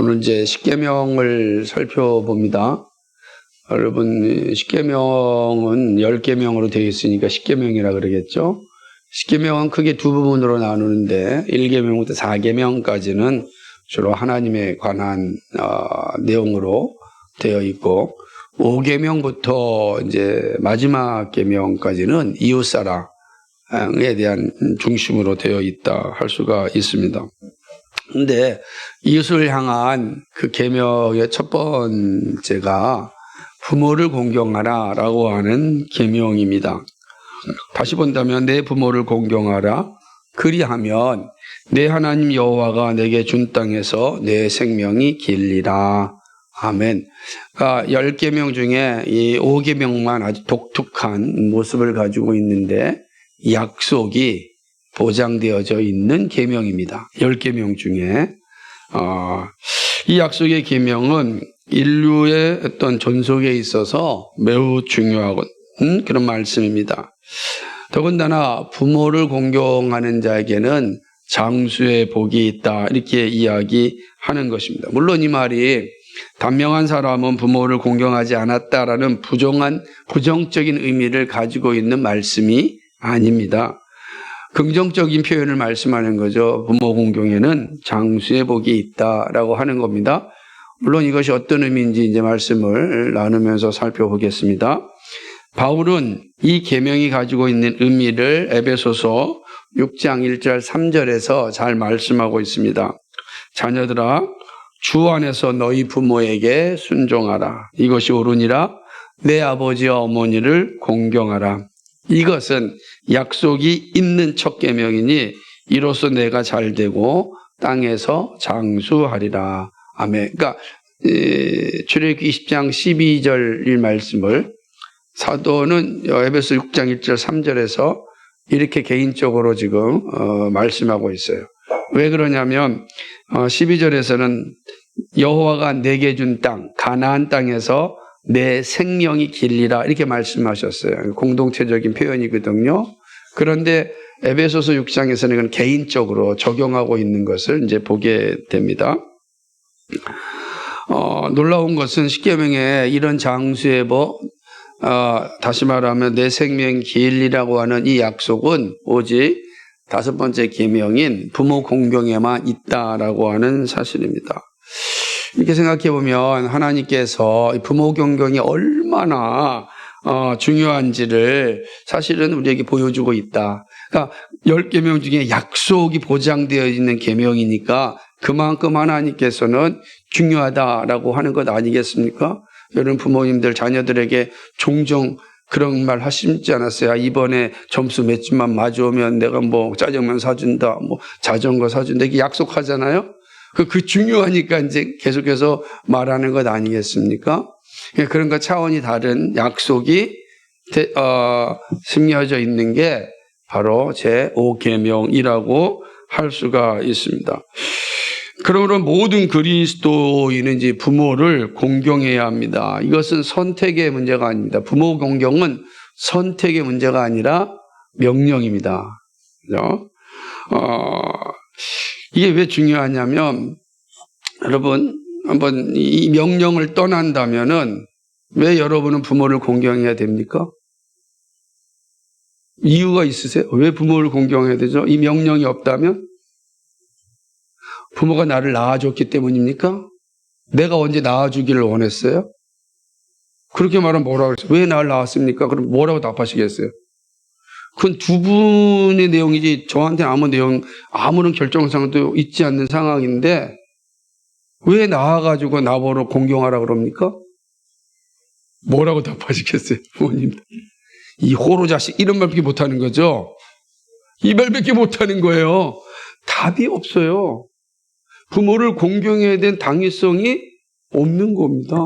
오늘 이제 십계명을 살펴봅니다. 여러분, 십계명은 10계명으로 되어 있으니까 십계명이라 그러겠죠. 십계명은 크게 두 부분으로 나누는데 1계명부터 4계명까지는 주로 하나님에 관한 내용으로 되어 있고 5계명부터 이제 마지막 계명까지는 이웃사랑에 대한 중심으로 되어 있다 할 수가 있습니다. 근데 이웃을 향한 그 계명의 첫 번째가 부모를 공경하라라고 하는 계명입니다. 다시 본다면 내 부모를 공경하라. 그리하면 내 하나님 여호와가 내게 준 땅에서 내 생명이 길리라. 아멘. 그러니까 10계명 중에 이 5계명만 아주 독특한 모습을 가지고 있는데 약속이 보장되어져 있는 계명입니다. 10계명 중에 이 약속의 계명은 인류의 어떤 존속에 있어서 매우 중요한 그런 말씀입니다. 더군다나 부모를 공경하는 자에게는 장수의 복이 있다 이렇게 이야기하는 것입니다. 물론 이 말이 단명한 사람은 부모를 공경하지 않았다라는 부정적인 의미를 가지고 있는 말씀이 아닙니다. 긍정적인 표현을 말씀하는 거죠. 부모 공경에는 장수의 복이 있다라고 하는 겁니다. 물론 이것이 어떤 의미인지 이제 말씀을 나누면서 살펴보겠습니다. 바울은 이 계명이 가지고 있는 의미를 에베소서 6장 1절 3절에서 잘 말씀하고 있습니다. 자녀들아 주 안에서 너희 부모에게 순종하라. 이것이 옳으니라. 내 아버지와 어머니를 공경하라. 이것은 약속이 있는 첫 계명이니 이로써 내가 잘되고 땅에서 장수하리라. 아멘. 그러니까 출애굽기 20장 12절 말씀을 사도는 에베소 6장 1절 3절에서 이렇게 개인적으로 지금 말씀하고 있어요. 왜 그러냐면 12절에서는 여호와가 내게 준 땅 가나안 땅에서 내 생명이 길리라 이렇게 말씀하셨어요. 공동체적인 표현이거든요. 그런데 에베소서 6장에서는 이건 개인적으로 적용하고 있는 것을 이제 보게 됩니다. 놀라운 것은 십계명에 이런 장수의 복, 다시 말하면 내 생명 길리라고 하는 이 약속은 오직 다섯 번째 계명인 부모 공경에만 있다라고 하는 사실입니다. 이렇게 생각해 보면 하나님께서 부모 공경이 얼마나 중요한지를 사실은 우리에게 보여주고 있다. 그러니까 10계명 중에 약속이 보장되어 있는 계명이니까 그만큼 하나님께서는 중요하다라고 하는 것 아니겠습니까? 여러분 부모님들 자녀들에게 종종 그런 말 하시지 않았어요? 이번에 점수 몇 점만 맞으면 내가 뭐 짜장면 사준다, 뭐 자전거 사준다 이렇게 약속하잖아요? 그 중요하니까 이제 계속해서 말하는 것 아니겠습니까? 그런 것 차원이 다른 약속이 심겨져 있는 게 바로 제5계명이라고 할 수가 있습니다. 그러므로 모든 그리스도인은 이제 부모를 공경해야 합니다. 이것은 선택의 문제가 아닙니다. 부모 공경은 선택의 문제가 아니라 명령입니다. 그죠? 이게 왜 중요하냐면 여러분 한번 이 명령을 떠난다면은 왜 여러분은 부모를 공경해야 됩니까? 이유가 있으세요? 왜 부모를 공경해야 되죠? 이 명령이 없다면? 부모가 나를 낳아줬기 때문입니까? 내가 언제 낳아주기를 원했어요? 그렇게 말하면 뭐라고 그랬어요? 왜 나를 낳았습니까? 그럼 뭐라고 답하시겠어요? 그건 두 분의 내용이지 저한테 아무런 결정상도 있지 않는 상황인데 왜 낳아가지고 나보러 공경하라 그럽니까? 뭐라고 답하시겠어요? 부모님들. 이 호로 자식 이런 말밖에 못하는 거죠? 이 말밖에 못하는 거예요. 답이 없어요. 부모를 공경해야 된 당위성이 없는 겁니다.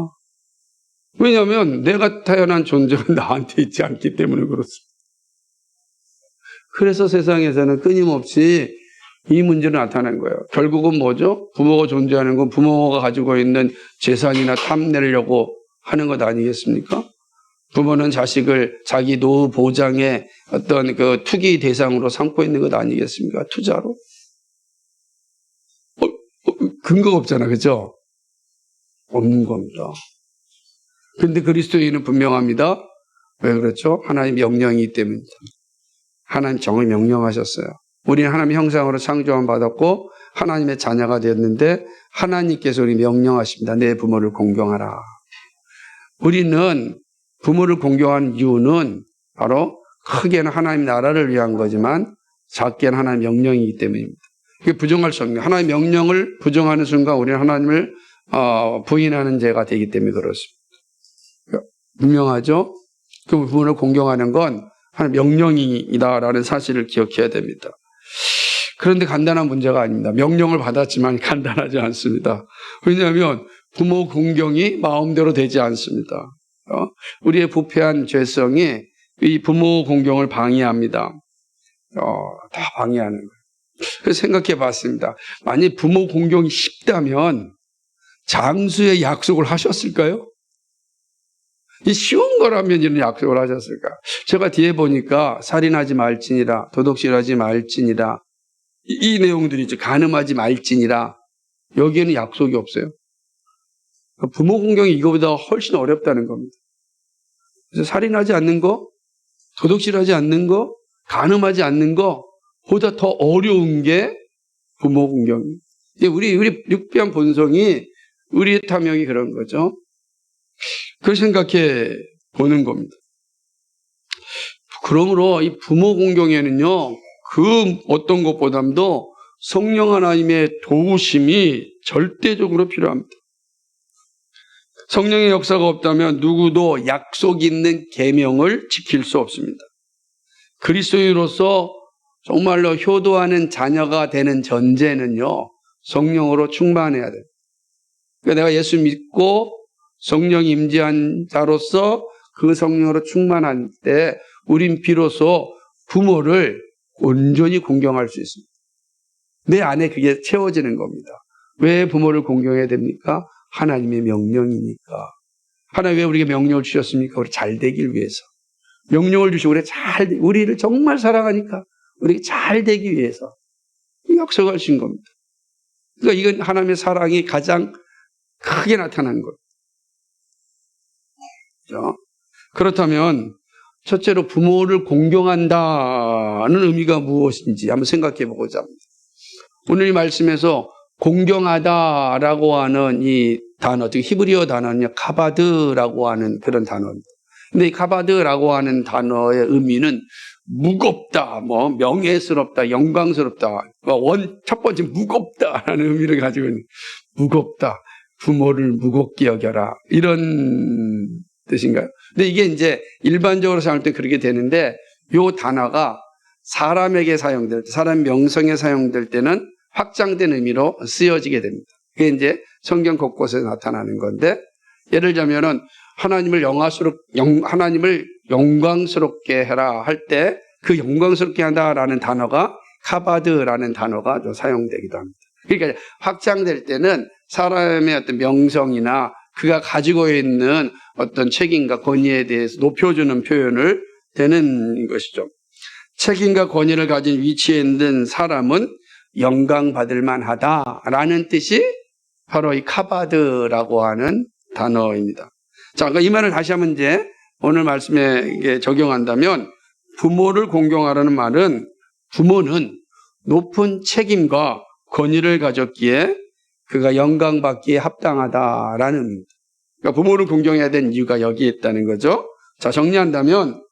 왜냐하면 내가 태어난 존재가 나한테 있지 않기 때문에 그렇습니다. 그래서 세상에서는 끊임없이 이 문제로 나타나는 거예요. 결국은 뭐죠? 부모가 존재하는 건 부모가 가지고 있는 재산이나 탐내려고 하는 것 아니겠습니까? 부모는 자식을 자기 노후 보장의 어떤 그 투기 대상으로 삼고 있는 것 아니겠습니까? 투자로. 근거가 없잖아, 그죠? 없는 겁니다. 그런데 그리스도인은 분명합니다. 왜 그렇죠? 하나님 명령이기 때문입니다. 하나님 정을 명령하셨어요. 우리는 하나님의 형상으로 창조함 받았고 하나님의 자녀가 되었는데 하나님께서 우리 명령하십니다. 내 부모를 공경하라. 우리는 부모를 공경하는 이유는 바로 크게는 하나님 나라를 위한 거지만 작게는 하나님 명령이기 때문입니다. 이게 부정할 수 없는, 하나님 명령을 부정하는 순간 우리는 하나님을 부인하는 죄가 되기 때문에 그렇습니다. 분명하죠? 그 부모를 공경하는 건 하나님 명령이다라는 사실을 기억해야 됩니다. 그런데 간단한 문제가 아닙니다. 명령을 받았지만 간단하지 않습니다. 왜냐하면 부모 공경이 마음대로 되지 않습니다. 우리의 부패한 죄성이 이 부모 공경을 방해합니다. 다 방해하는 거예요. 그래서 생각해 봤습니다. 만약 부모 공경이 쉽다면 장수의 약속을 하셨을까요? 이 쉬운 거라면 이런 약속을 하셨을까? 제가 뒤에 보니까 살인하지 말지니라, 도둑질하지 말지니라, 이 내용들이 있죠. 간음하지 말지니라. 여기에는 약속이 없어요. 부모 공경이 이거보다 훨씬 어렵다는 겁니다. 그래서 살인하지 않는 거, 도둑질하지 않는 거, 간음하지 않는 거 보다 더 어려운 게 부모 공경입니다. 우리 육비한 본성이, 우리의 탐욕이 그런 거죠. 그걸 생각해 보는 겁니다. 그러므로 이 부모 공경에는요, 그 어떤 것보다도 성령 하나님의 도우심이 절대적으로 필요합니다. 성령의 역사가 없다면 누구도 약속 있는 계명을 지킬 수 없습니다. 그리스도인으로서 정말로 효도하는 자녀가 되는 전제는요, 성령으로 충만해야 돼요. 그러니까 내가 예수 믿고 성령 임재한 자로서 그 성령으로 충만할 때 우린 비로소 부모를 온전히 공경할 수 있습니다. 내 안에 그게 채워지는 겁니다. 왜 부모를 공경해야 됩니까? 하나님의 명령이니까. 하나님 왜 우리에게 명령을 주셨습니까? 우리 잘 되길 위해서. 명령을 주시고 우리를 정말 사랑하니까 우리에게 잘 되기 위해서 약속하신 겁니다. 그러니까 이건 하나님의 사랑이 가장 크게 나타난 거예요. 그렇다면 첫째로 부모를 공경한다는 의미가 무엇인지 한번 생각해 보고자 합니다. 오늘 이 말씀에서 공경하다라고 하는 이 단어, 즉 히브리어 단어는 카바드라고 하는 그런 단어입니다. 근데 이 카바드라고 하는 단어의 의미는 무겁다, 명예스럽다, 영광스럽다. 첫 번째 무겁다라는 의미를 가지고 있는, 무겁다, 부모를 무겁게 여겨라, 이런 뜻인가요? 근데 이게 이제 일반적으로 사용할 때 그렇게 되는데, 요 단어가 사람에게 사용될 때, 사람 명성에 사용될 때는 확장된 의미로 쓰여지게 됩니다. 그게 이제 성경 곳곳에 나타나는 건데, 예를 들자면은 하나님을 영광스럽게 해라 할 때 그 영광스럽게 한다라는 단어가 카바드라는 단어가 좀 사용되기도 합니다. 그러니까 확장될 때는 사람의 어떤 명성이나 그가 가지고 있는 어떤 책임과 권위에 대해서 높여주는 표현을 되는 것이죠. 책임과 권위를 가진 위치에 있는 사람은 영광받을 만하다라는 뜻이 바로 이 카바드라고 하는 단어입니다. 자, 그러니까 이 말을 다시 한번 이제 오늘 말씀에 적용한다면, 부모를 공경하라는 말은 부모는 높은 책임과 권위를 가졌기에 그가 영광받기에 합당하다라는 의미입니다. 그러니까 부모를 공경해야 되는 이유가 여기에 있다는 거죠. 자, 정리한다면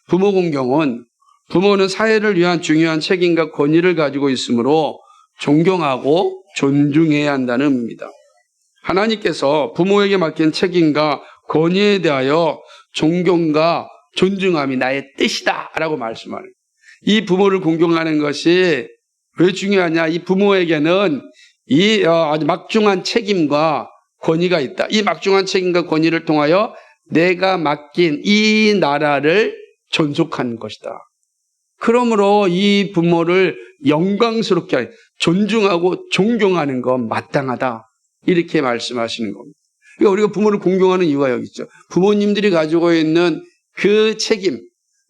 부모 공경은, 부모는 사회를 위한 중요한 책임과 권위를 가지고 있으므로 존경하고 존중해야 한다는 의미입니다. 하나님께서 부모에게 맡긴 책임과 권위에 대하여 존경과 존중함이 나의 뜻이다 라고 말씀하는, 이 부모를 공경하는 것이 왜 중요하냐? 이 부모에게는 이 아주 막중한 책임과 권위가 있다. 이 막중한 책임과 권위를 통하여 내가 맡긴 이 나라를 존속하는 것이다. 그러므로 이 부모를 영광스럽게 존중하고 존경하는 건 마땅하다, 이렇게 말씀하시는 겁니다. 그러니까 우리가 부모를 공경하는 이유가 여기 있죠. 부모님들이 가지고 있는 그 책임,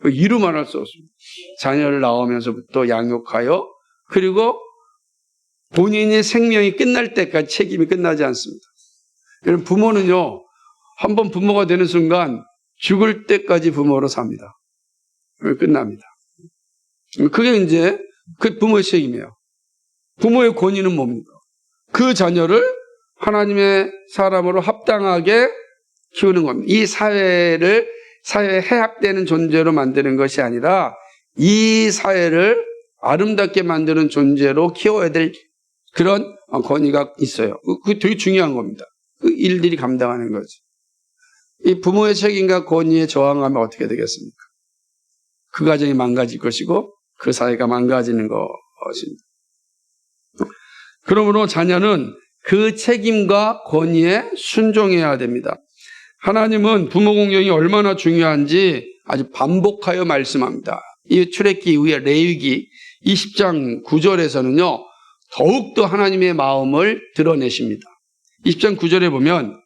이루 말할 수 없습니다. 자녀를 낳으면서부터 양육하여, 그리고 본인의 생명이 끝날 때까지 책임이 끝나지 않습니다. 여러분, 부모는요, 한번 부모가 되는 순간 죽을 때까지 부모로 삽니다. 끝납니다. 그게 이제 그 부모의 책임이에요. 부모의 권위는 뭡니까? 그 자녀를 하나님의 사람으로 합당하게 키우는 겁니다. 이 사회에 해합되는 존재로 만드는 것이 아니라 이 사회를 아름답게 만드는 존재로 키워야 될 그런 권위가 있어요. 그게 되게 중요한 겁니다. 그 일들이 감당하는 거지. 이 부모의 책임과 권위에 저항하면 어떻게 되겠습니까? 그 가정이 망가질 것이고 그 사회가 망가지는 것입니다. 그러므로 자녀는 그 책임과 권위에 순종해야 됩니다. 하나님은 부모 공경이 얼마나 중요한지 아주 반복하여 말씀합니다. 이 출애굽기 이후에 레위기 20장 9절에서는요. 더욱더 하나님의 마음을 드러내십니다. 20장 9절에 보면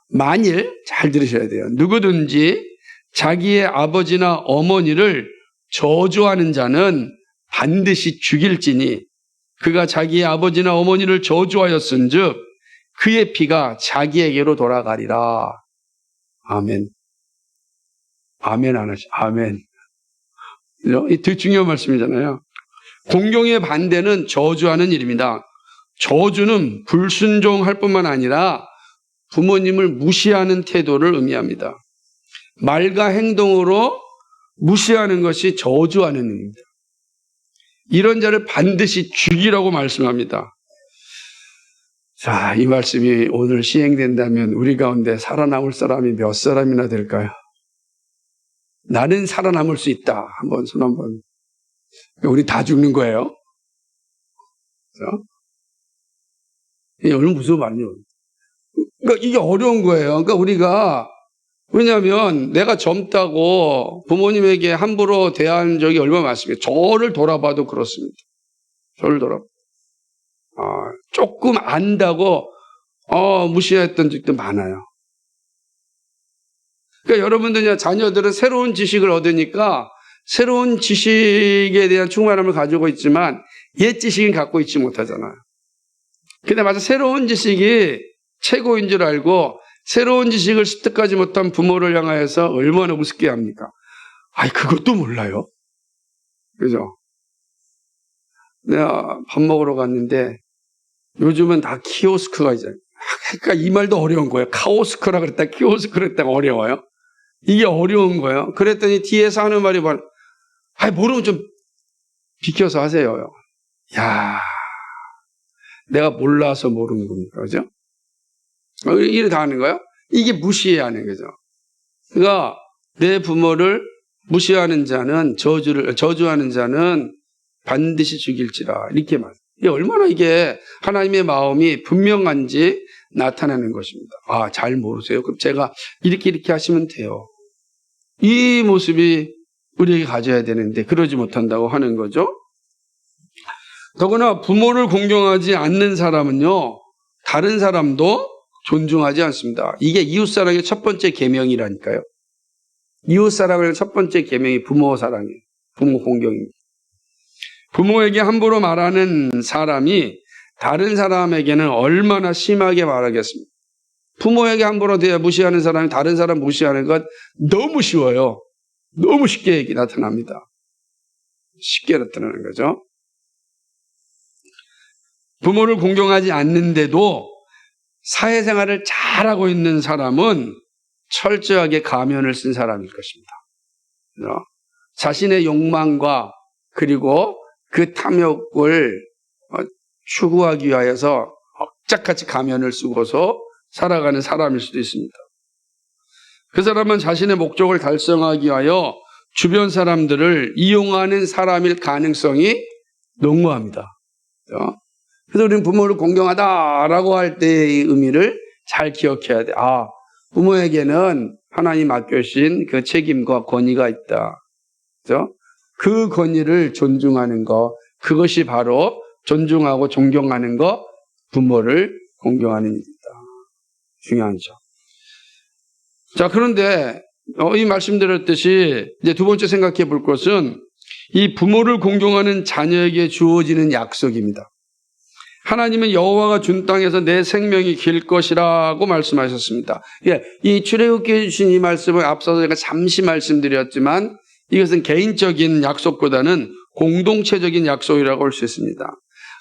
만일 잘 들으셔야 돼요. 누구든지 자기의 아버지나 어머니를 저주하는 자는 반드시 죽일지니 그가 자기의 아버지나 어머니를 저주하였은즉 그의 피가 자기에게로 돌아가리라. 아멘. 아멘 안 하시. 아멘. 이 되게 중요한 말씀이잖아요. 공경의 반대는 저주하는 일입니다. 저주는 불순종할 뿐만 아니라 부모님을 무시하는 태도를 의미합니다. 말과 행동으로 무시하는 것이 저주하는 일입니다. 이런 자를 반드시 죽이라고 말씀합니다. 자, 이 말씀이 오늘 시행된다면 우리 가운데 살아남을 사람이 몇 사람이나 될까요? 나는 살아남을 수 있다. 한번 손 한번. 우리 다 죽는 거예요. 그렇죠? 이게 얼마나 무서운 말이에요. 그러니까 이게 어려운 거예요. 그러니까 우리가 왜냐하면 내가 젊다고 부모님에게 함부로 대한 적이 얼마나 많습니까? 저를 돌아봐도 그렇습니다. 저를 돌아봐. 조금 안다고 무시했던 적도 많아요. 그러니까 여러분들 자녀들은 새로운 지식을 얻으니까 새로운 지식에 대한 충만함을 가지고 있지만 옛 지식은 갖고 있지 못하잖아요. 근데 맞아 새로운 지식이 최고인 줄 알고 새로운 지식을 습득하지 못한 부모를 향하여서 얼마나 우습게 합니까? 아이 그것도 몰라요. 그죠? 내가 밥 먹으러 갔는데 요즘은 다 키오스크가 있잖아요. 그러니까 이 말도 어려운 거예요. 카오스크라 그랬다 키오스크라 그랬다가 어려워요. 이게 어려운 거예요. 그랬더니 뒤에서 하는 말이 뭐 아이 모르면 좀 비켜서 하세요. 야, 내가 몰라서 모르는 겁니까? 그죠? 이래 다 하는 거예요? 이게 무시해야 하는 거죠. 그러니까 내 부모를 무시하는 자는 저주하는 자는 반드시 죽일지라 이렇게 말. 이게 얼마나 이게 하나님의 마음이 분명한지 나타내는 것입니다. 아, 잘 모르세요? 그럼 제가 이렇게 하시면 돼요. 이 모습이 우리에게 가져야 되는데 그러지 못한다고 하는 거죠. 더구나 부모를 공경하지 않는 사람은요. 다른 사람도 존중하지 않습니다. 이게 이웃사랑의 첫 번째 계명이라니까요. 이웃사랑의 첫 번째 계명이 부모 사랑이에요. 부모 공경입니다. 부모에게 함부로 말하는 사람이 다른 사람에게는 얼마나 심하게 말하겠습니까? 부모에게 함부로 대해 무시하는 사람이 다른 사람 무시하는 것 너무 쉬워요. 너무 쉽게 나타납니다. 쉽게 나타나는 거죠. 부모를 공경하지 않는데도 사회생활을 잘하고 있는 사람은 철저하게 가면을 쓴 사람일 것입니다. 자신의 욕망과 그리고 그 탐욕을 추구하기 위하여서 억짝같이 가면을 쓰고서 살아가는 사람일 수도 있습니다. 그 사람은 자신의 목적을 달성하기 위하여 주변 사람들을 이용하는 사람일 가능성이 농후합니다. 그래서 우리는 부모를 공경하다라고 할 때의 의미를 잘 기억해야 돼. 아, 부모에게는 하나님 맡겨주신 그 책임과 권위가 있다. 그죠? 그 권위를 존중하는 것, 그것이 바로 존중하고 존경하는 것, 부모를 공경하는 일이다. 중요하죠. 자, 그런데 이 말씀드렸듯이 이제 두 번째 생각해 볼 것은 이 부모를 공경하는 자녀에게 주어지는 약속입니다. 하나님은 여호와가 준 땅에서 내 생명이 길 것이라고 말씀하셨습니다. 예, 이 출애굽기에 주신 이 말씀을 앞서서 제가 잠시 말씀드렸지만 이것은 개인적인 약속보다는 공동체적인 약속이라고 할 수 있습니다.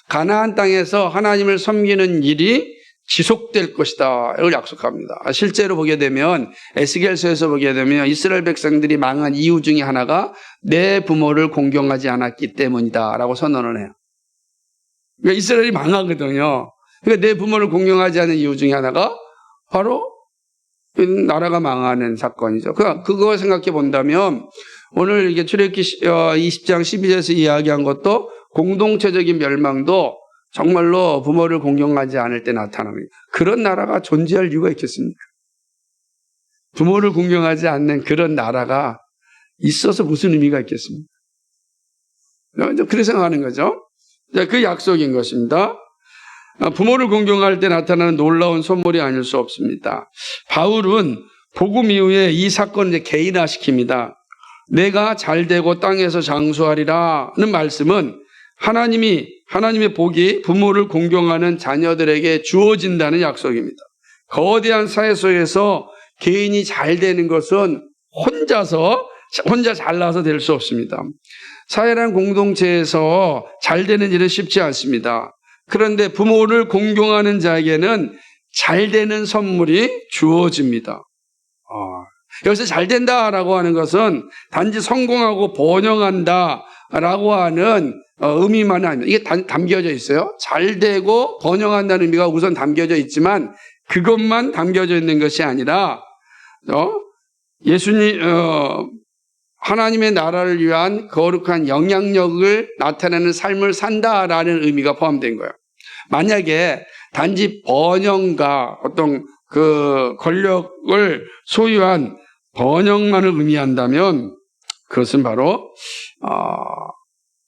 가나안 땅에서 하나님을 섬기는 일이 지속될 것이다. 이걸 약속합니다. 실제로 보게 되면 에스겔서에서 보게 되면 이스라엘 백성들이 망한 이유 중에 하나가 내 부모를 공경하지 않았기 때문이다라고 선언을 해요. 그러니까 이스라엘이 망하거든요. 그러니까 내 부모를 공경하지 않은 이유 중에 하나가 바로 나라가 망하는 사건이죠. 그거 생각해 본다면 오늘 이게 출애굽기 20장 12절에서 이야기한 것도 공동체적인 멸망도 정말로 부모를 공경하지 않을 때 나타납니다. 그런 나라가 존재할 이유가 있겠습니까? 부모를 공경하지 않는 그런 나라가 있어서 무슨 의미가 있겠습니까? 그렇게 생각하는 거죠. 그 약속인 것입니다. 부모를 공경할 때 나타나는 놀라운 선물이 아닐 수 없습니다. 바울은 복음 이후에 이 사건을 개인화시킵니다. 내가 잘되고 땅에서 장수하리라는 말씀은 하나님의 복이 부모를 공경하는 자녀들에게 주어진다는 약속입니다. 거대한 사회 속에서 개인이 잘 되는 것은 혼자 잘나서 될 수 없습니다. 사회란 공동체에서 잘 되는 일은 쉽지 않습니다. 그런데 부모를 공경하는 자에게는 잘 되는 선물이 주어집니다. 여기서 잘 된다라고 하는 것은 단지 성공하고 번영한다라고 하는 의미만은 아닙니다. 이게 담겨져 있어요. 잘 되고 번영한다는 의미가 우선 담겨져 있지만 그것만 담겨져 있는 것이 아니라 하나님의 나라를 위한 거룩한 영향력을 나타내는 삶을 산다라는 의미가 포함된 거예요. 만약에 단지 번영과 어떤 그 권력을 소유한 번영만을 의미한다면 그것은 바로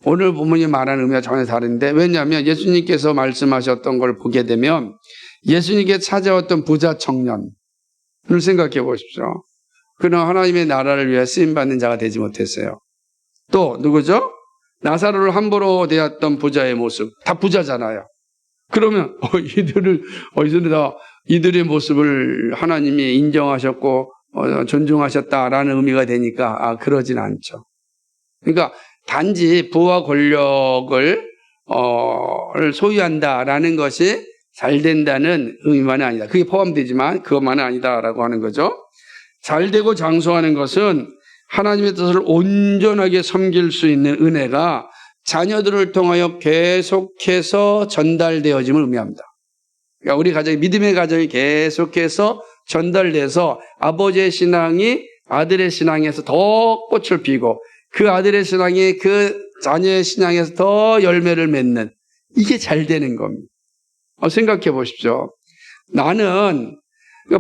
오늘 본문이 말하는 의미와 전혀 다른데, 왜냐하면 예수님께서 말씀하셨던 걸 보게 되면 예수님께 찾아왔던 부자 청년을 생각해 보십시오. 그는 하나님의 나라를 위해 쓰임받는 자가 되지 못했어요. 또 누구죠? 나사로를 함부로 대했던 부자의 모습. 다 부자잖아요. 그러면 이들의 모습을 하나님이 인정하셨고 존중하셨다라는 의미가 되니까 그러진 않죠. 그러니까 단지 부와 권력을 소유한다라는 것이 잘 된다는 의미만은 아니다. 그게 포함되지만 그것만은 아니다라고 하는 거죠. 잘 되고 장수하는 것은 하나님의 뜻을 온전하게 섬길 수 있는 은혜가 자녀들을 통하여 계속해서 전달되어짐을 의미합니다. 그러니까 우리 가정이 믿음의 가정이 계속해서 전달돼서 아버지의 신앙이 아들의 신앙에서 더 꽃을 피고 그 아들의 신앙이 그 자녀의 신앙에서 더 열매를 맺는, 이게 잘 되는 겁니다. 생각해 보십시오. 나는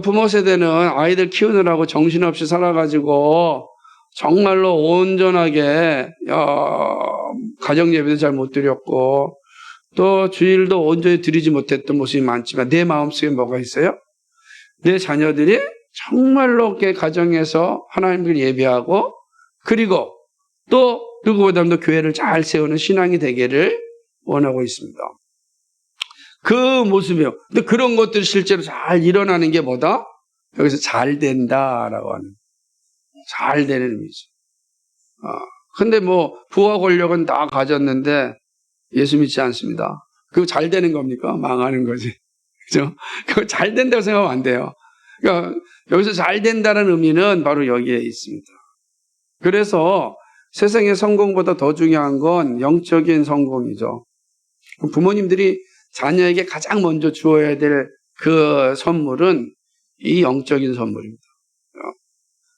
부모 세대는 아이들 키우느라고 정신없이 살아가지고 정말로 온전하게 가정 예배도 잘 못 드렸고 또 주일도 온전히 드리지 못했던 모습이 많지만 내 마음속에 뭐가 있어요? 내 자녀들이 정말로 가정에서 하나님을 예배하고 그리고 또 누구보다도 교회를 잘 세우는 신앙이 되기를 원하고 있습니다. 그 모습이요. 근데 그런 것들이 실제로 잘 일어나는 게 뭐다? 여기서 잘 된다라고 하는, 잘 되는 의미죠. 근데 부와 권력은 다 가졌는데 예수 믿지 않습니다. 그거 잘 되는 겁니까? 망하는 거지. 그죠? 그거 잘 된다고 생각하면 안 돼요. 그러니까 여기서 잘 된다는 의미는 바로 여기에 있습니다. 그래서 세상의 성공보다 더 중요한 건 영적인 성공이죠. 부모님들이 자녀에게 가장 먼저 주어야 될 그 선물은 이 영적인 선물입니다.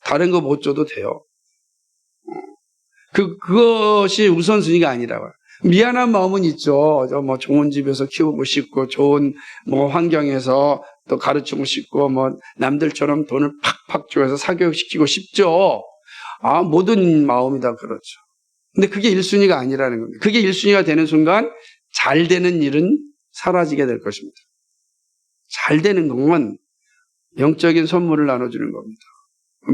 다른 거 못 줘도 돼요. 그것이 우선순위가 아니라고요. 미안한 마음은 있죠. 좋은 집에서 키우고 싶고, 좋은 환경에서 또 가르치고 싶고, 남들처럼 돈을 팍팍 줘서 사교육시키고 싶죠. 모든 마음이 다 그렇죠. 근데 그게 1순위가 아니라는 겁니다. 그게 1순위가 되는 순간 잘 되는 일은 사라지게 될 것입니다. 잘 되는 건 영적인 선물을 나눠주는 겁니다.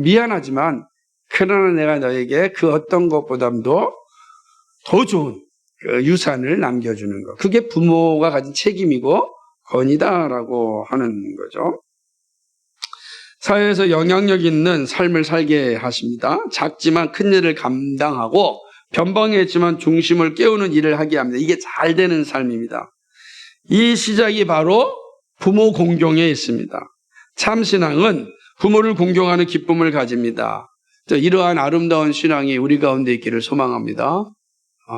미안하지만 그러나 내가 너에게 그 어떤 것보다도 더 좋은 그 유산을 남겨주는 것. 그게 부모가 가진 책임이고 권위다라고 하는 거죠. 사회에서 영향력 있는 삶을 살게 하십니다. 작지만 큰 일을 감당하고 변방했지만 중심을 깨우는 일을 하게 합니다. 이게 잘 되는 삶입니다. 이 시작이 바로 부모 공경에 있습니다. 참신앙은 부모를 공경하는 기쁨을 가집니다. 이러한 아름다운 신앙이 우리 가운데 있기를 소망합니다.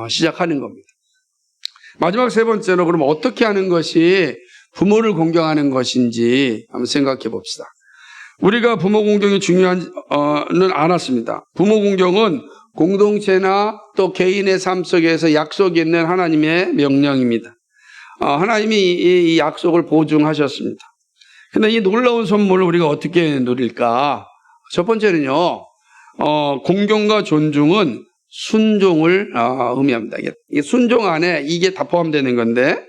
시작하는 겁니다. 마지막 세 번째로 그럼 어떻게 하는 것이 부모를 공경하는 것인지 한번 생각해 봅시다. 우리가 부모 공경이 중요한는 알았습니다. 부모 공경은 공동체나 또 개인의 삶 속에서 약속이 있는 하나님의 명령입니다. 하나님이 이 약속을 보증하셨습니다. 근데 이 놀라운 선물을 우리가 어떻게 누릴까? 첫 번째는요, 공경과 존중은 순종을 의미합니다. 이게 순종 안에 이게 다 포함되는 건데,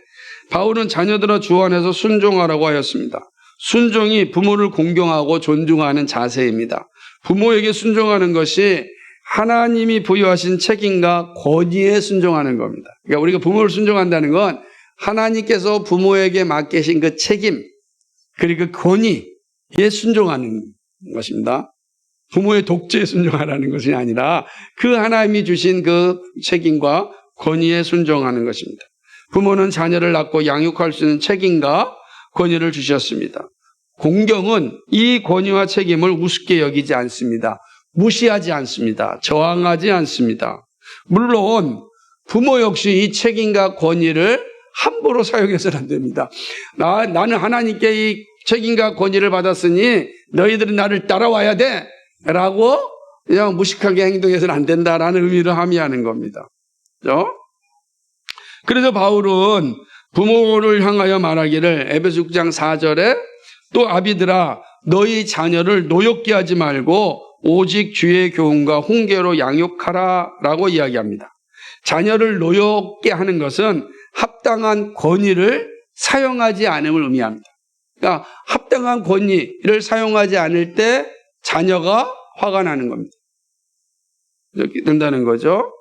바울은 자녀들아 주 안에서 순종하라고 하였습니다. 순종이 부모를 공경하고 존중하는 자세입니다. 부모에게 순종하는 것이 하나님이 부여하신 책임과 권위에 순종하는 겁니다. 그러니까 우리가 부모를 순종한다는 건 하나님께서 부모에게 맡기신 그 책임, 그리고 그 권위에 순종하는 것입니다. 부모의 독재에 순종하라는 것이 아니라 그 하나님이 주신 그 책임과 권위에 순종하는 것입니다. 부모는 자녀를 낳고 양육할 수 있는 책임과 권위를 주셨습니다. 공경은 이 권위와 책임을 우습게 여기지 않습니다. 무시하지 않습니다. 저항하지 않습니다. 물론 부모 역시 이 책임과 권위를 함부로 사용해서는 안 됩니다. 나는 하나님께 이 책임과 권위를 받았으니 너희들은 나를 따라와야 돼 라고 그냥 무식하게 행동해서는 안 된다라는 의미를 함의하는 겁니다. 그렇죠? 그래서 바울은 부모를 향하여 말하기를 에베소 6장 4절에 또 아비들아 너희 자녀를 노엽게 하지 말고 오직 주의 교훈과 훈계로 양육하라 라고 이야기합니다. 자녀를 노엽게 하는 것은 합당한 권위를 사용하지 않음을 의미합니다. 그러니까 합당한 권위를 사용하지 않을 때 자녀가 화가 나는 겁니다. 이렇게 된다는 거죠.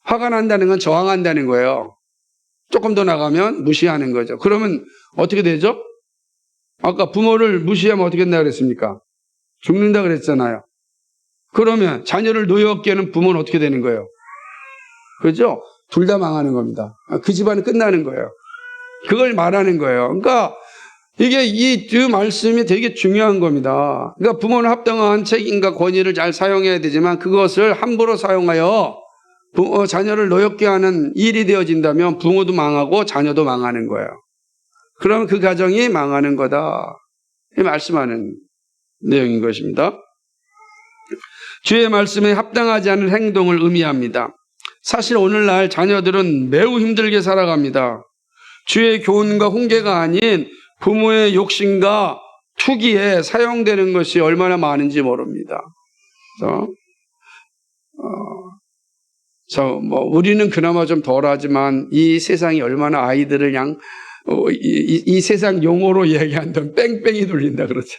화가 난다는 건 저항한다는 거예요. 조금 더 나가면 무시하는 거죠. 그러면 어떻게 되죠? 아까 부모를 무시하면 어떻게 된다 그랬습니까? 죽는다 그랬잖아요. 그러면 자녀를 노엽게 하는 부모는 어떻게 되는 거예요? 그렇죠? 둘 다 망하는 겁니다. 그 집안은 끝나는 거예요. 그걸 말하는 거예요. 그러니까 이게 이 두 말씀이 되게 중요한 겁니다. 그러니까 부모는 합당한 책임과 권위를 잘 사용해야 되지만 그것을 함부로 사용하여 자녀를 노엽게 하는 일이 되어진다면 부모도 망하고 자녀도 망하는 거예요. 그럼 그 가정이 망하는 거다. 이 말씀하는 내용인 것입니다. 주의 말씀에 합당하지 않은 행동을 의미합니다. 사실 오늘날 자녀들은 매우 힘들게 살아갑니다. 주의 교훈과 훈계가 아닌 부모의 욕심과 투기에 사용되는 것이 얼마나 많은지 모릅니다. 우리는 그나마 좀 덜하지만 이 세상이 얼마나 아이들을 이 세상 용어로 얘기한다면 뺑뺑이 돌린다 그러죠.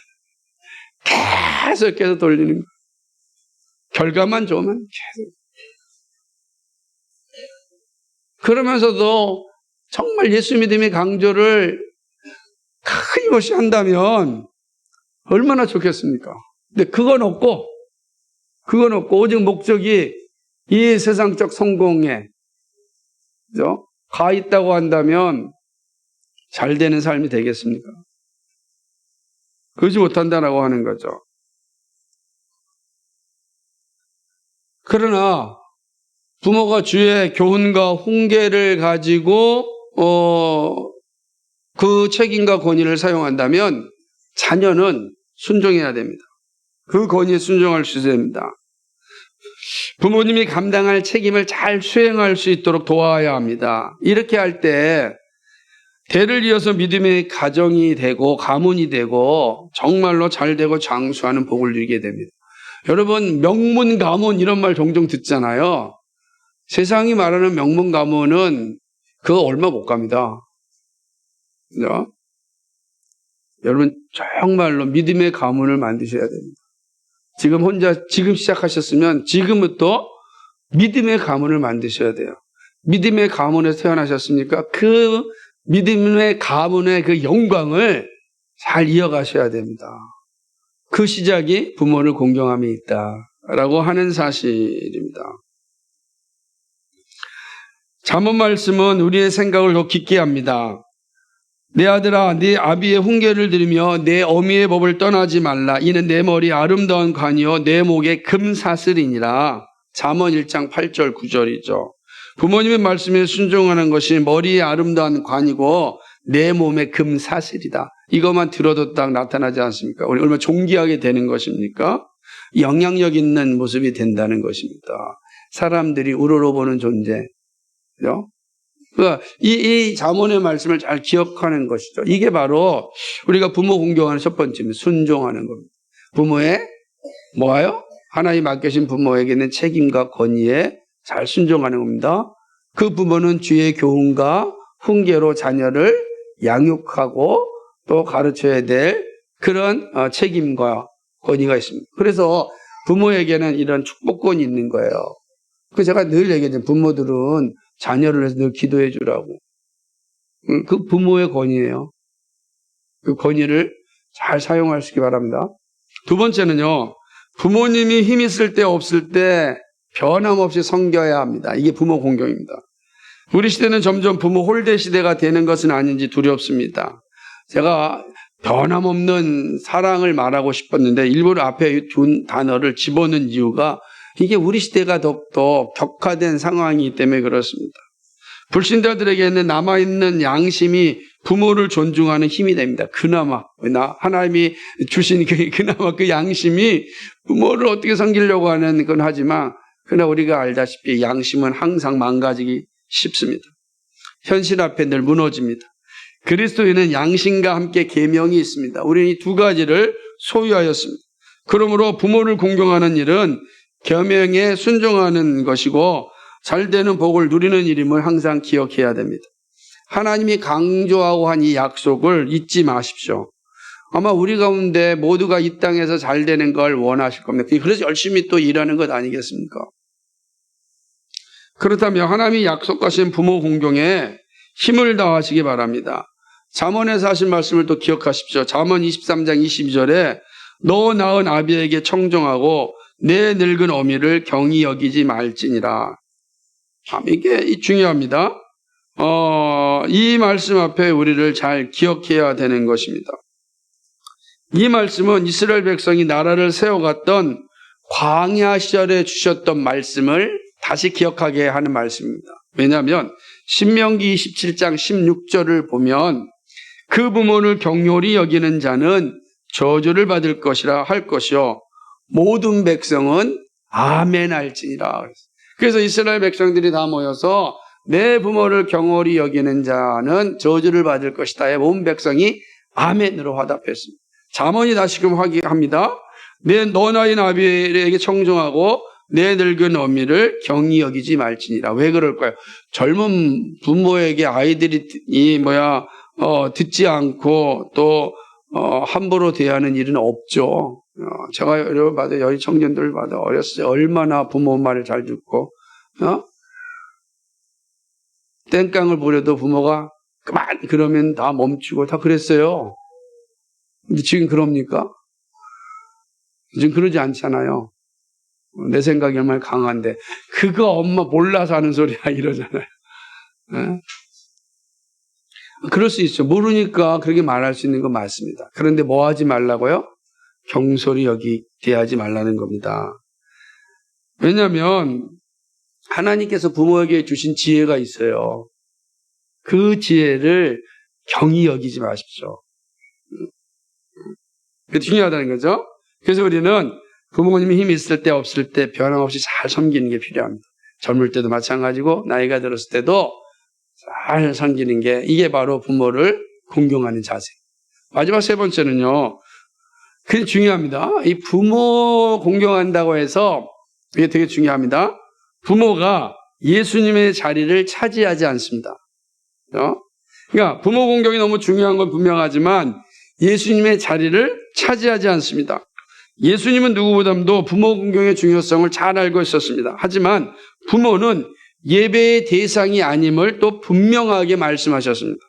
계속 돌리는 거. 결과만 좋으면 계속. 그러면서도 정말 예수 믿음의 강조를 끊임없이 한다면 얼마나 좋겠습니까? 근데 그건 없고 오직 목적이 이 세상적 성공에 그죠? 가 있다고 한다면 잘 되는 삶이 되겠습니까? 그러지 못한다라고 하는 거죠. 그러나 부모가 주의 교훈과 훈계를 가지고 그 책임과 권위를 사용한다면 자녀는 순종해야 됩니다. 그 권위에 순종할 수 있어야 됩니다. 부모님이 감당할 책임을 잘 수행할 수 있도록 도와야 합니다. 이렇게 할 때 대를 이어서 믿음의 가정이 되고 가문이 되고 정말로 잘 되고 장수하는 복을 누리게 됩니다. 여러분 명문 가문 이런 말 종종 듣잖아요. 세상이 말하는 명문 가문은 그거 얼마 못 갑니다. 그죠? 여러분 정말로 믿음의 가문을 만드셔야 됩니다. 지금 시작하셨으면 지금부터 믿음의 가문을 만드셔야 돼요. 믿음의 가문에서 태어나셨으니까 그 믿음의 가문의 그 영광을 잘 이어가셔야 됩니다. 그 시작이 부모를 공경함이 있다라고 하는 사실입니다. 잠언 말씀은 우리의 생각을 더 깊게 합니다. 내 아들아, 네 아비의 훈계를 들으며 내 어미의 법을 떠나지 말라. 이는 내 머리 아름다운 관이요 내 목에 금사슬이니라. 잠언 1장 8절 9절이죠. 부모님의 말씀에 순종하는 것이 머리에 아름다운 관이고 내 몸에 금사슬이다. 이것만 들어도 딱 나타나지 않습니까? 우리 얼마나 존귀하게 되는 것입니까? 영향력 있는 모습이 된다는 것입니다. 사람들이 우러러보는 존재. 그죠? 그러니까 이 잠언의 말씀을 잘 기억하는 것이죠. 이게 바로 우리가 부모 공경하는 첫 번째입니다. 순종하는 겁니다. 부모의 뭐예요? 하나님 맡기신 부모에게는 책임과 권위에 잘 순종하는 겁니다. 그 부모는 주의 교훈과 훈계로 자녀를 양육하고 또 가르쳐야 될 그런 책임과 권위가 있습니다. 그래서 부모에게는 이런 축복권이 있는 거예요. 그 제가 늘 얘기하죠. 부모들은 자녀를 위해서 늘 기도해 주라고. 그 부모의 권위예요. 그 권위를 잘 사용하시기 바랍니다. 두 번째는요. 부모님이 힘 있을 때 없을 때 변함없이 섬겨야 합니다. 이게 부모 공경입니다. 우리 시대는 점점 부모 홀대 시대가 되는 것은 아닌지 두렵습니다. 제가 변함없는 사랑을 말하고 싶었는데 일부러 앞에 둔 단어를 집어넣은 이유가 이게 우리 시대가 더욱더 격화된 상황이기 때문에 그렇습니다. 불신자들에게는 남아있는 양심이 부모를 존중하는 힘이 됩니다. 그나마 하나님이 주신 그나마 그 양심이 부모를 어떻게 섬기려고 하는 건 하지만 그러나 우리가 알다시피 양심은 항상 망가지기 쉽습니다. 현실 앞에 늘 무너집니다. 그리스도인은 양심과 함께 계명이 있습니다. 우리는 이 두 가지를 소유하였습니다. 그러므로 부모를 공경하는 일은 계명에 순종하는 것이고 잘되는 복을 누리는 일임을 항상 기억해야 됩니다. 하나님이 강조하고 한 이 약속을 잊지 마십시오. 아마 우리 가운데 모두가 이 땅에서 잘되는 걸 원하실 겁니다. 그래서 열심히 또 일하는 것 아니겠습니까? 그렇다면 하나님이 약속하신 부모 공경에 힘을 다하시기 바랍니다. 잠언에서 하신 말씀을 또 기억하십시오. 잠언 23장 22절에 너 낳은 아비에게 청종하고 내 늙은 어미를 경히 여기지 말지니라. 이게 중요합니다. 이 말씀 앞에 우리를 잘 기억해야 되는 것입니다. 이 말씀은 이스라엘 백성이 나라를 세워갔던 광야 시절에 주셨던 말씀을 다시 기억하게 하는 말씀입니다. 왜냐하면 신명기 27장 16절을 보면 그 부모를 경홀히 여기는 자는 저주를 받을 것이라 할 것이요 모든 백성은 아멘 할지니라. 그래서 이스라엘 백성들이 다 모여서 내 부모를 경홀히 여기는 자는 저주를 받을 것이다. 모든 백성이 아멘으로 화답했습니다. 잠언이 다시금 합니다. 너 나이 아비에게 청종하고 내 늙은 어미를 경히 여기지 말지니라. 왜 그럴까요? 젊은 부모에게 아이들이 듣지 않고 또 함부로 대하는 일은 없죠. 제가 여러분 봐도 여기 청년들 봐도 어렸을 때 얼마나 부모 말을 잘 듣고 땡깡을 부려도 부모가 그만 그러면 다 멈추고 다 그랬어요. 근데 지금 그럽니까? 지금 그러지 않잖아요. 내 생각이 얼마나 강한데 그거 엄마 몰라서 하는 소리야 이러잖아요. 그럴 수 있죠. 모르니까 그렇게 말할 수 있는 건 맞습니다. 그런데 뭐 하지 말라고요? 경솔히 대하지 말라는 겁니다. 왜냐하면 하나님께서 부모에게 주신 지혜가 있어요. 그 지혜를 경히 여기지 마십시오. 그게 중요하다는 거죠. 그래서 우리는 부모님이 힘이 있을 때 없을 때 변함없이 잘 섬기는 게 필요합니다. 젊을 때도 마찬가지고 나이가 들었을 때도 잘 섬기는 게 이게 바로 부모를 공경하는 자세. 마지막 세 번째는요. 그게 중요합니다. 이 부모 공경한다고 해서 이게 되게 중요합니다. 부모가 예수님의 자리를 차지하지 않습니다. 그러니까 부모 공경이 너무 중요한 건 분명하지만 예수님의 자리를 차지하지 않습니다. 예수님은 누구보다도 부모 공경의 중요성을 잘 알고 있었습니다. 하지만 부모는 예배의 대상이 아님을 또 분명하게 말씀하셨습니다.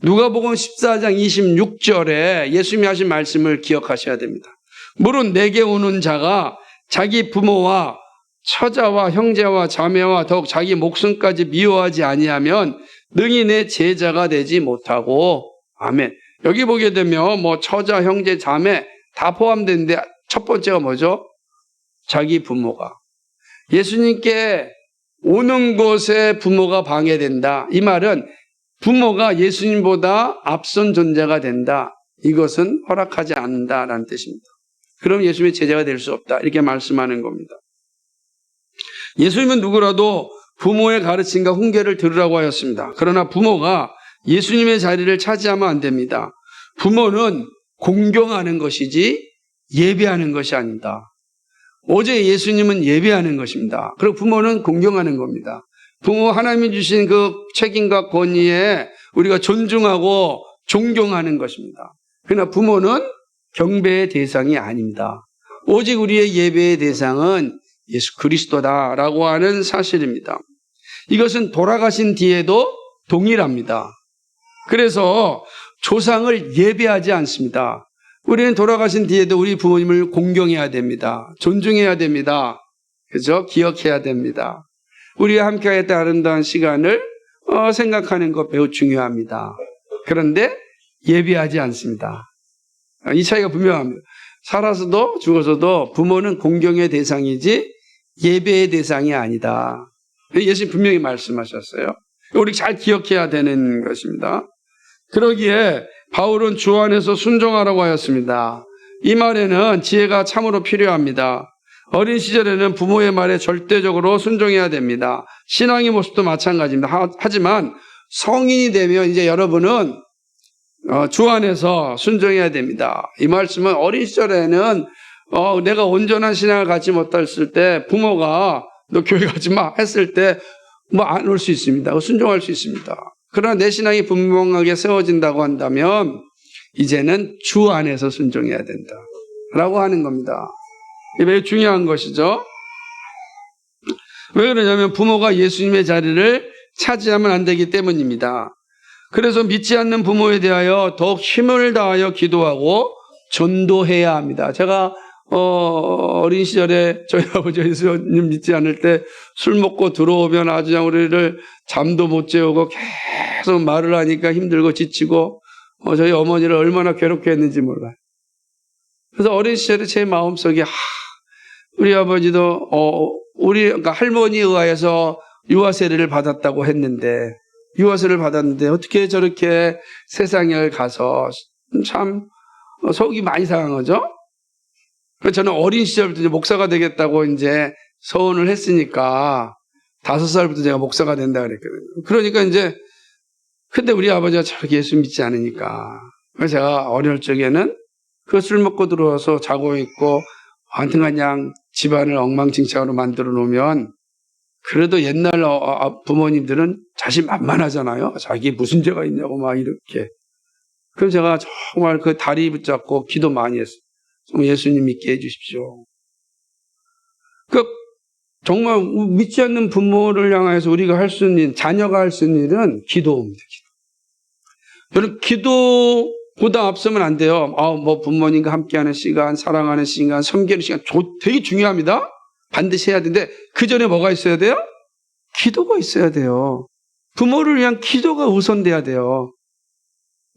누가복음 14장 26절에 예수님이 하신 말씀을 기억하셔야 됩니다. 물은 내게 오는 자가 자기 부모와 처자와 형제와 자매와 더욱 자기 목숨까지 미워하지 아니하면 능히 내 제자가 되지 못하고. 아멘. 여기 보게 되면 뭐 처자, 형제, 자매 다 포함되는데 첫 번째가 뭐죠? 자기 부모가. 예수님께 오는 곳에 부모가 방해된다. 이 말은 부모가 예수님보다 앞선 존재가 된다. 이것은 허락하지 않는다라는 뜻입니다. 그럼 예수님의 제자가 될 수 없다. 이렇게 말씀하는 겁니다. 예수님은 누구라도 부모의 가르침과 훈계를 들으라고 하였습니다. 그러나 부모가 예수님의 자리를 차지하면 안 됩니다. 부모는 공경하는 것이지 예배하는 것이 아니다. 오직 예수님은 예배하는 것입니다. 그리고 부모는 공경하는 겁니다. 부모 하나님이 주신 그 책임과 권위에 우리가 존중하고 존경하는 것입니다. 그러나 부모는 경배의 대상이 아닙니다. 오직 우리의 예배의 대상은 예수 그리스도다라고 하는 사실입니다. 이것은 돌아가신 뒤에도 동일합니다. 그래서 조상을 예배하지 않습니다. 우리는 돌아가신 뒤에도 우리 부모님을 공경해야 됩니다. 존중해야 됩니다. 그죠? 기억해야 됩니다. 우리와 함께했던 아름다운 시간을 생각하는 것 매우 중요합니다. 그런데 예배하지 않습니다. 이 차이가 분명합니다. 살아서도 죽어서도 부모는 공경의 대상이지 예배의 대상이 아니다. 예수님 분명히 말씀하셨어요. 우리 잘 기억해야 되는 것입니다. 그러기에 바울은 주 안에서 순종하라고 하였습니다. 이 말에는 지혜가 참으로 필요합니다. 어린 시절에는 부모의 말에 절대적으로 순종해야 됩니다. 신앙의 모습도 마찬가지입니다. 하지만 성인이 되면 이제 여러분은 주 안에서 순종해야 됩니다. 이 말씀은 어린 시절에는 내가 온전한 신앙을 갖지 못했을 때 부모가 너 교회 가지 마 했을 때 뭐 안 올 수 있습니다. 순종할 수 있습니다. 그러나 내 신앙이 분명하게 세워진다고 한다면 이제는 주 안에서 순종해야 된다 라고 하는 겁니다. 이게 매우 중요한 것이죠. 왜 그러냐면 부모가 예수님의 자리를 차지하면 안 되기 때문입니다. 그래서 믿지 않는 부모에 대하여 더욱 힘을 다하여 기도하고 전도해야 합니다. 제가 어린 시절에 저희 아버지 예수님 믿지 않을 때 술 먹고 들어오면 아주 그냥 우리를 잠도 못 재우고 계속 말을 하니까 힘들고 지치고 저희 어머니를 얼마나 괴롭게 했는지 몰라요. 그래서 어린 시절에 제 마음속에 우리 아버지도 그러니까 할머니에 의하여서 유아세례를 받았다고 했는데 유아세례를 받았는데 어떻게 저렇게 세상에 가서 참 속이 많이 상한 거죠. 저는 어린 시절부터 이제 목사가 되겠다고 이제 서원을 했으니까 5살부터 제가 목사가 된다 그랬거든요. 그러니까 이제 근데 우리 아버지가 저렇게 예수 믿지 않으니까 그래서 제가 어릴 적에는 그 술 먹고 들어와서 자고 있고 하여튼 그냥 집안을 엉망진창으로 만들어 놓으면 그래도 옛날 부모님들은 자신 만만하잖아요. 자기 무슨 죄가 있냐고 막 이렇게. 그럼 제가 정말 그 다리 붙잡고 기도 많이 했어요. 예수님 믿게 해주십시오. 정말 믿지 않는 부모를 향해서 우리가 할 수 있는, 자녀가 할 수 있는 일은 기도입니다. 여러분, 기도보다 앞서면 안 돼요. 뭐 부모님과 함께하는 시간, 사랑하는 시간, 섬기는 시간 되게 중요합니다. 반드시 해야 되는데 그 전에 뭐가 있어야 돼요? 기도가 있어야 돼요. 부모를 위한 기도가 우선돼야 돼요.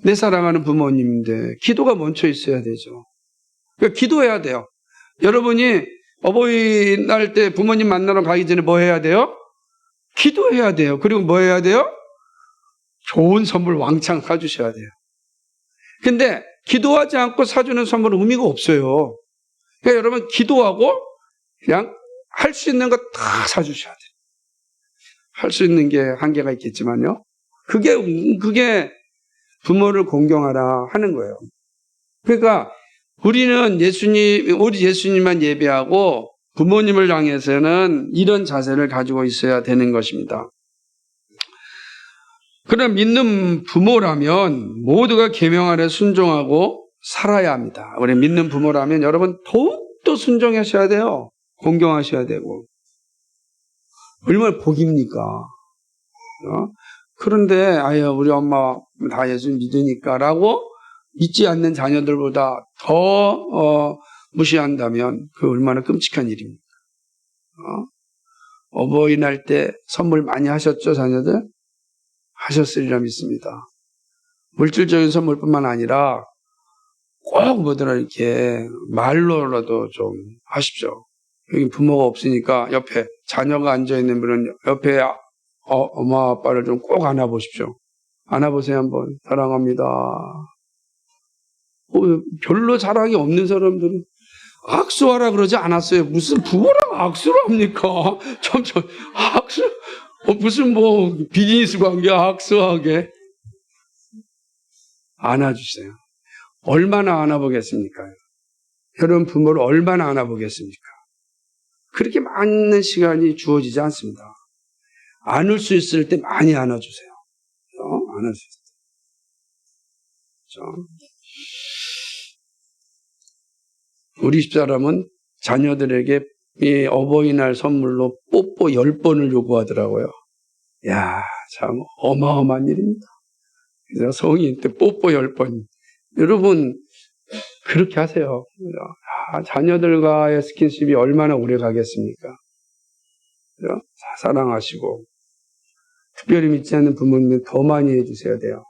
내 사랑하는 부모님인데 기도가 먼저 있어야 되죠. 그러니까 기도해야 돼요. 여러분이 어버이날 때 부모님 만나러 가기 전에 뭐 해야 돼요? 기도해야 돼요. 그리고 뭐 해야 돼요? 좋은 선물 왕창 사주셔야 돼요. 근데 기도하지 않고 사주는 선물은 의미가 없어요. 그러니까 여러분 기도하고 그냥 할 수 있는 거 다 사주셔야 돼요. 할 수 있는 게 한계가 있겠지만요. 그게 부모를 공경하라 하는 거예요. 그러니까 우리 예수님만 예배하고 부모님을 향해서는 이런 자세를 가지고 있어야 되는 것입니다. 그럼 믿는 부모라면 모두가 계명 아래 순종하고 살아야 합니다. 우리 믿는 부모라면 여러분 더욱더 순종하셔야 돼요. 공경하셔야 되고. 얼마나 복입니까? 그런데 아유 우리 엄마 다 예수 믿으니까라고 믿지 않는 자녀들보다 더 무시한다면 그 얼마나 끔찍한 일입니까? 어버이날 때 선물 많이 하셨죠, 자녀들? 하셨으리라 믿습니다. 물질적인 선물뿐만 아니라 꼭 뭐더라 이렇게 말로라도 좀 하십시오. 여기 부모가 없으니까 옆에 자녀가 앉아있는 분은 옆에 엄마 아빠를 좀 꼭 안아보십시오. 안아보세요 한번. 사랑합니다. 별로 사랑이 없는 사람들은 악수하라 그러지 않았어요. 무슨 부모랑 악수를 합니까? 악수 무슨 뭐 비즈니스 관계야 악수하게. 안아주세요. 얼마나 안아보겠습니까? 여러분 부모를 얼마나 안아보겠습니까? 그렇게 많은 시간이 주어지지 않습니다. 안을 수 있을 때 많이 안아주세요. 안을 수 있을 때. 그렇죠? 우리 집사람은 자녀들에게 이 어버이날 선물로 뽀뽀 10번을 요구하더라고요. 야, 참 어마어마한 일입니다. 그래서 성인 때 뽀뽀 10번. 여러분 그렇게 하세요. 자녀들과의 스킨십이 얼마나 오래 가겠습니까? 사랑하시고 특별히 믿지 않는 부모님은 더 많이 해주셔야 돼요.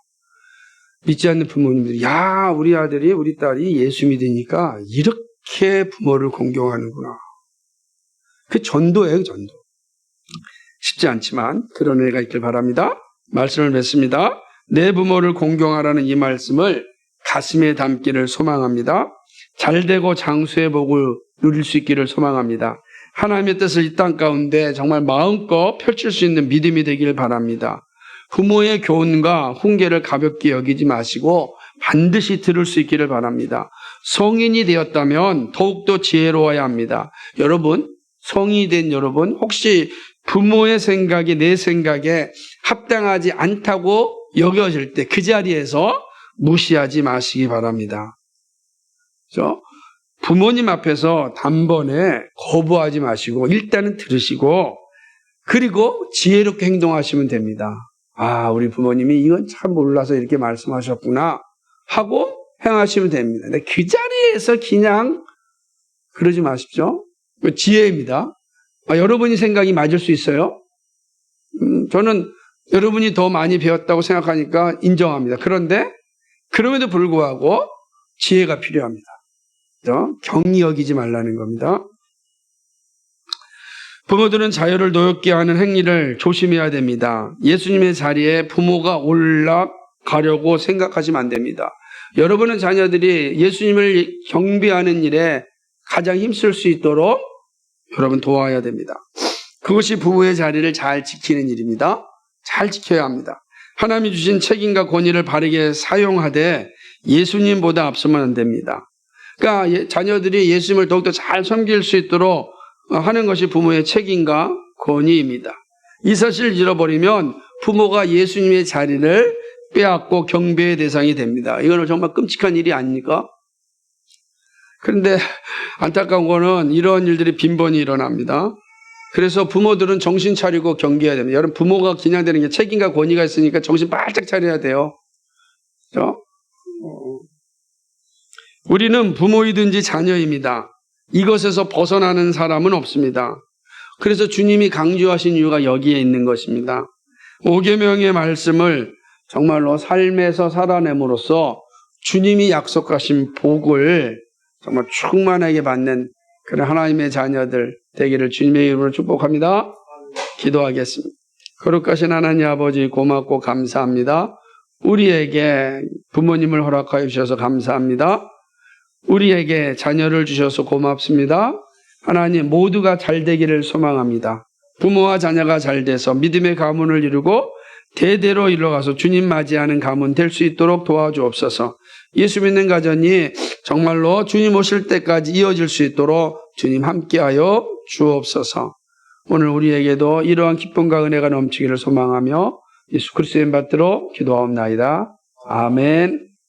믿지 않는 부모님들이 야 우리 아들이 우리 딸이 예수 믿으니까 이렇게 부모를 공경하는구나. 그 전도예요. 전도. 쉽지 않지만 그런 애가 있길 바랍니다. 말씀을 맺습니다. 내 부모를 공경하라는 이 말씀을 가슴에 담기를 소망합니다. 잘되고 장수의 복을 누릴 수 있기를 소망합니다. 하나님의 뜻을 이 땅 가운데 정말 마음껏 펼칠 수 있는 믿음이 되기를 바랍니다. 부모의 교훈과 훈계를 가볍게 여기지 마시고 반드시 들을 수 있기를 바랍니다. 성인이 되었다면 더욱더 지혜로워야 합니다. 여러분, 성인이 된 여러분, 혹시 부모의 생각이 내 생각에 합당하지 않다고 여겨질 때 그 자리에서 무시하지 마시기 바랍니다. 그렇죠? 부모님 앞에서 단번에 거부하지 마시고 일단은 들으시고 그리고 지혜롭게 행동하시면 됩니다. 아, 우리 부모님이 이건 참 몰라서 이렇게 말씀하셨구나 하고 행하시면 됩니다. 근데 그 자리에서 그냥 그러지 마십시오. 지혜입니다. 여러분이 생각이 맞을 수 있어요. 저는 여러분이 더 많이 배웠다고 생각하니까 인정합니다. 그런데 그럼에도 불구하고 지혜가 필요합니다. 경히 여기지 말라는 겁니다. 부모들은 자녀를 노엽게 하는 행위를 조심해야 됩니다. 예수님의 자리에 부모가 올라가려고 생각하시면 안 됩니다. 여러분은 자녀들이 예수님을 경배하는 일에 가장 힘쓸 수 있도록 여러분 도와야 됩니다. 그것이 부모의 자리를 잘 지키는 일입니다. 잘 지켜야 합니다. 하나님이 주신 책임과 권위를 바르게 사용하되 예수님보다 앞서면 안 됩니다. 그러니까 자녀들이 예수님을 더욱더 잘 섬길 수 있도록 하는 것이 부모의 책임과 권위입니다. 이 사실을 잃어버리면 부모가 예수님의 자리를 빼앗고 경배의 대상이 됩니다. 이거는 정말 끔찍한 일이 아닙니까? 그런데 안타까운 거는 이런 일들이 빈번히 일어납니다. 그래서 부모들은 정신 차리고 경계해야 됩니다. 여러분 부모가 긴장되는 게 책임과 권위가 있으니까 정신 바짝 차려야 돼요. 그렇죠? 우리는 부모이든지 자녀입니다. 이것에서 벗어나는 사람은 없습니다. 그래서 주님이 강조하신 이유가 여기에 있는 것입니다. 5계명의 말씀을 정말로 삶에서 살아냄으로써 주님이 약속하신 복을 정말 충만하게 받는 그런 하나님의 자녀들 되기를 주님의 이름으로 축복합니다. 기도하겠습니다. 거룩하신 하나님 아버지 고맙고 감사합니다. 우리에게 부모님을 허락하여 주셔서 감사합니다. 우리에게 자녀를 주셔서 고맙습니다. 하나님 모두가 잘 되기를 소망합니다. 부모와 자녀가 잘 돼서 믿음의 가문을 이루고 대대로 이뤄가서 주님 맞이하는 가문 될 수 있도록 도와주옵소서. 예수 믿는 가정이 정말로 주님 오실 때까지 이어질 수 있도록 주님 함께하여 주옵소서. 오늘 우리에게도 이러한 기쁨과 은혜가 넘치기를 소망하며 예수 그리스도의 이름 받들어 기도하옵나이다. 아멘.